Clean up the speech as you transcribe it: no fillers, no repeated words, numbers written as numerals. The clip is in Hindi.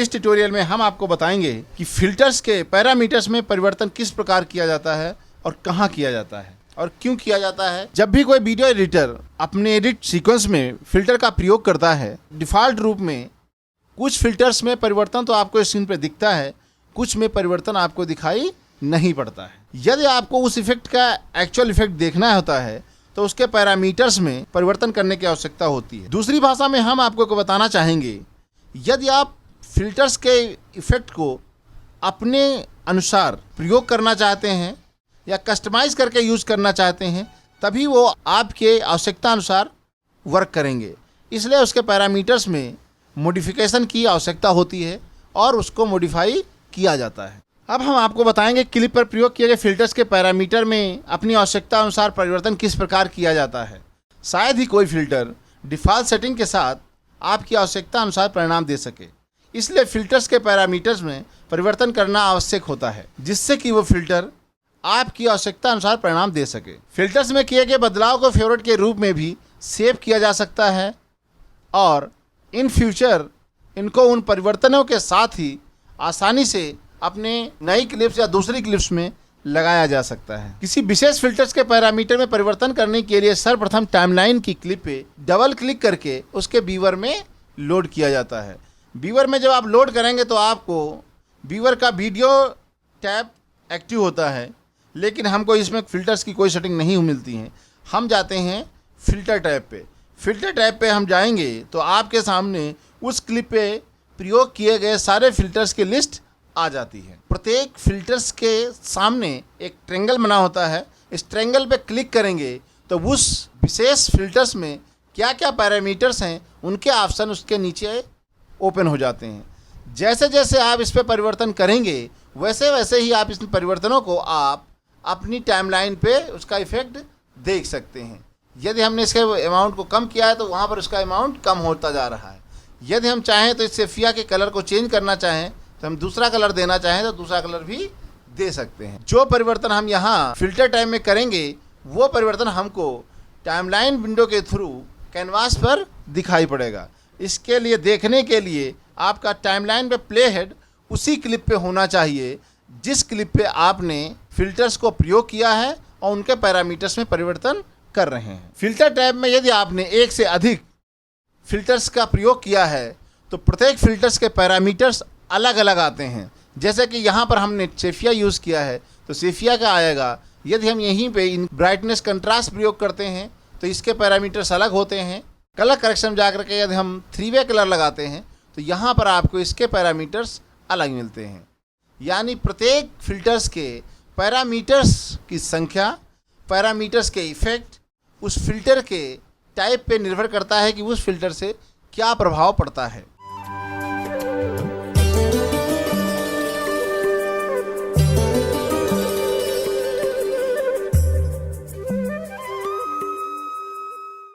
इस ट्यूटोरियल में हम आपको बताएंगे कि फिल्टर्स के पैरामीटर्स में परिवर्तन किस प्रकार किया जाता है और कहाँ किया जाता है और क्यों किया जाता है। जब भी कोई वीडियो एडिटर अपने एडिट सीक्वेंस में फिल्टर का प्रयोग करता है, डिफ़ॉल्ट रूप में कुछ फिल्टर्स में परिवर्तन तो आपको स्क्रीन पर दिखता है, कुछ में परिवर्तन आपको दिखाई नहीं पड़ता है। यदि आपको उस इफेक्ट का एक्चुअल इफेक्ट देखना होता है तो उसके पैरामीटर्स में परिवर्तन करने की आवश्यकता होती है। दूसरी भाषा में हम आपको बताना चाहेंगे, यदि आप फिल्टर्स के इफेक्ट को अपने अनुसार प्रयोग करना चाहते हैं या कस्टमाइज़ करके यूज़ करना चाहते हैं, तभी वो आपके आवश्यकता अनुसार वर्क करेंगे। इसलिए उसके पैरामीटर्स में मॉडिफिकेशन की आवश्यकता होती है और उसको मॉडिफाई किया जाता है। अब हम आपको बताएंगे क्लिप पर प्रयोग किए गए फिल्टर्स के पैरामीटर में अपनी आवश्यकता अनुसार परिवर्तन किस प्रकार किया जाता है। शायद ही कोई फिल्टर डिफ़ॉल्ट सेटिंग के साथ आपकी आवश्यकता अनुसार परिणाम दे सके, इसलिए फिल्टर्स के पैरामीटर्स में परिवर्तन करना आवश्यक होता है, जिससे कि वो फिल्टर आपकी आवश्यकता अनुसार परिणाम दे सके। फिल्टर्स में किए गए बदलाव को फेवरेट के रूप में भी सेव किया जा सकता है और इन फ्यूचर इनको उन परिवर्तनों के साथ ही आसानी से अपने नई क्लिप्स या दूसरी क्लिप्स में लगाया जा सकता है। किसी विशेष फिल्टर्स के पैरामीटर में परिवर्तन करने के लिए सर्वप्रथम टाइमलाइन की क्लिप पे डबल क्लिक करके उसके व्यूअर में लोड किया जाता है। व्यूअर में जब आप लोड करेंगे तो आपको व्यूअर का वीडियो टैब एक्टिव होता है, लेकिन हमको इसमें फ़िल्टर्स की कोई सेटिंग नहीं मिलती है। हम जाते हैं फ़िल्टर टैब पे। फ़िल्टर टैब पे हम जाएंगे तो आपके सामने उस क्लिप पे प्रयोग किए गए सारे फ़िल्टर्स की लिस्ट आ जाती है। प्रत्येक फ़िल्टर्स के सामने एक ट्रायंगल बना होता है। इस ट्रायंगल पे क्लिक करेंगे तो उस विशेष फ़िल्टर्स में क्या क्या पैरामीटर्स हैं उनके ऑप्शन उसके नीचे ओपन हो जाते हैं। जैसे जैसे आप इस पर परिवर्तन करेंगे वैसे वैसे ही आप इस परिवर्तनों को आप अपनी टाइमलाइन पे उसका इफ़ेक्ट देख सकते हैं। यदि हमने इसके अमाउंट को कम किया है तो वहाँ पर उसका अमाउंट कम होता जा रहा है। यदि हम चाहें तो इस सेफिया के कलर को चेंज करना चाहें तो हम दूसरा कलर देना चाहें तो दूसरा कलर भी दे सकते हैं। जो परिवर्तन हम यहाँ फिल्टर टाइम में करेंगे वो परिवर्तन हमको टाइमलाइन विंडो के थ्रू कैनवास पर दिखाई पड़ेगा। इसके लिए देखने के लिए आपका टाइमलाइन पे प्ले हेड उसी क्लिप पे होना चाहिए जिस क्लिप पे आपने फिल्टर्स को प्रयोग किया है और उनके पैरामीटर्स में परिवर्तन कर रहे हैं। फिल्टर टैब में यदि आपने एक से अधिक फिल्टर्स का प्रयोग किया है तो प्रत्येक फिल्टर्स के पैरामीटर्स अलग अलग आते हैं। जैसे कि यहाँ पर हमने सेफिया यूज़ किया है तो सेफिया का आएगा। यदि हम यहीं पे इन ब्राइटनेस कंट्रास्ट प्रयोग करते हैं तो इसके पैरामीटर्स अलग होते हैं। कलर करेक्शन जा करके यदि हम 3-वे कलर लगाते हैं तो यहाँ पर आपको इसके पैरामीटर्स अलग मिलते हैं। यानी प्रत्येक फिल्टर्स के पैरामीटर्स की संख्या, पैरामीटर्स के इफ़ेक्ट उस फिल्टर के टाइप पे निर्भर करता है कि उस फिल्टर से क्या प्रभाव पड़ता है।